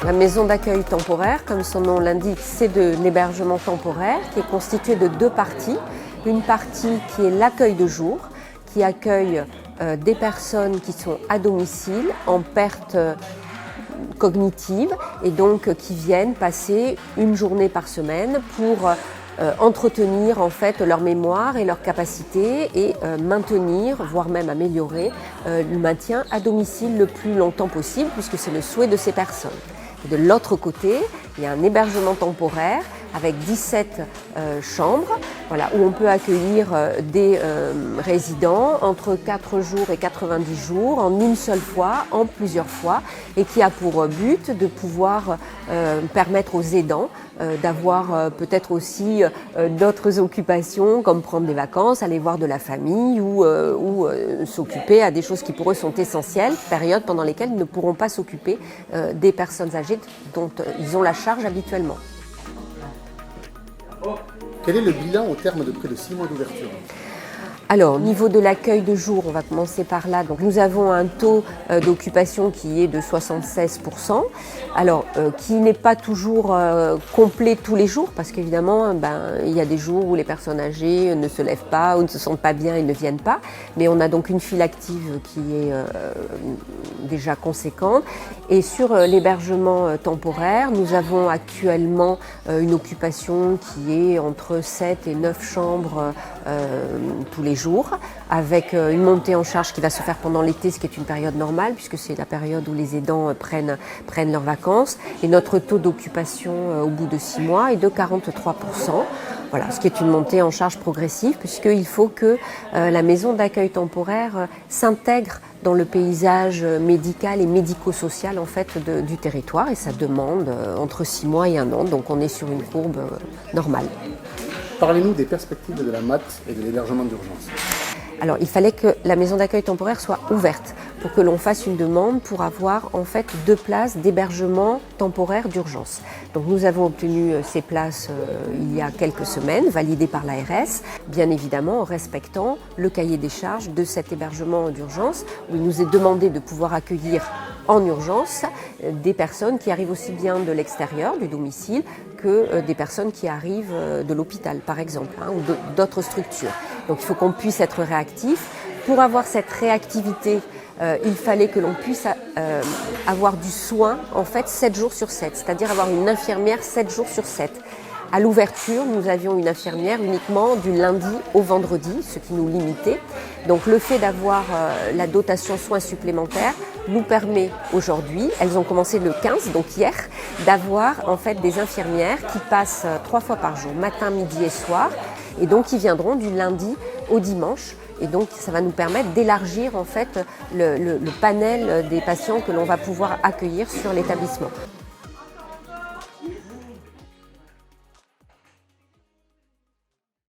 La maison d'accueil temporaire, comme son nom l'indique, c'est de l'hébergement temporaire qui est constitué de deux parties. Une partie qui est l'accueil de jour, qui accueille des personnes qui sont à domicile en perte cognitive et donc qui viennent passer une journée par semaine pour entretenir en fait leur mémoire et leur capacité et maintenir, voire même améliorer le maintien à domicile le plus longtemps possible puisque c'est le souhait de ces personnes. Et de l'autre côté, il y a un hébergement temporaire avec 17 chambres, voilà, où on peut accueillir des résidents entre 4 jours et 90 jours, en une seule fois, en plusieurs fois, et qui a pour but de pouvoir permettre aux aidants d'avoir peut-être aussi d'autres occupations, comme prendre des vacances, aller voir de la famille ou s'occuper à des choses qui pour eux sont essentielles, périodes pendant lesquelles ils ne pourront pas s'occuper des personnes âgées dont ils ont la charge habituellement. Quel est le bilan au terme de près de 6 mois d'ouverture ? Alors, au niveau de l'accueil de jour, on va commencer par là. Donc, nous avons un taux d'occupation qui est de 76%. Alors, qui n'est pas toujours complet tous les jours, parce qu'évidemment, il y a des jours où les personnes âgées ne se lèvent pas ou ne se sentent pas bien et ne viennent pas. Mais on a donc une file active qui est déjà conséquente. Et sur l'hébergement temporaire, nous avons actuellement une occupation qui est entre 7 et 9 chambres tous les jours, avec une montée en charge qui va se faire pendant l'été, ce qui est une période normale, puisque c'est la période où les aidants prennent leurs vacances. Et notre taux d'occupation au bout de 6 mois est de 43%. Voilà, ce qui est une montée en charge progressive, puisqu'il faut que la maison d'accueil temporaire s'intègre dans le paysage médical et médico-social en fait, du territoire. Et ça demande entre 6 mois et 1 an, donc on est sur une courbe normale. Parlez-nous des perspectives de la MAT et de l'hébergement d'urgence. Alors, il fallait que la maison d'accueil temporaire soit ouverte pour que l'on fasse une demande pour avoir en fait 2 places d'hébergement temporaire d'urgence. Donc nous avons obtenu ces places il y a quelques semaines, validées par l'ARS, bien évidemment en respectant le cahier des charges de cet hébergement d'urgence où il nous est demandé de pouvoir accueillir en urgence des personnes qui arrivent aussi bien de l'extérieur, du domicile, que des personnes qui arrivent de l'hôpital par exemple, ou d'autres structures. Donc il faut qu'on puisse être réactif. Pour avoir cette réactivité, il fallait que l'on puisse avoir du soin en fait 7 jours sur 7, c'est-à-dire avoir une infirmière 7 jours sur 7. À l'ouverture, nous avions une infirmière uniquement du lundi au vendredi, ce qui nous limitait. Donc le fait d'avoir la dotation soins supplémentaire nous permet aujourd'hui, elles ont commencé le 15, donc hier, d'avoir en fait des infirmières qui passent 3 fois par jour, matin, midi et soir, et donc qui viendront du lundi au dimanche. Et donc ça va nous permettre d'élargir en fait le panel des patients que l'on va pouvoir accueillir sur l'établissement.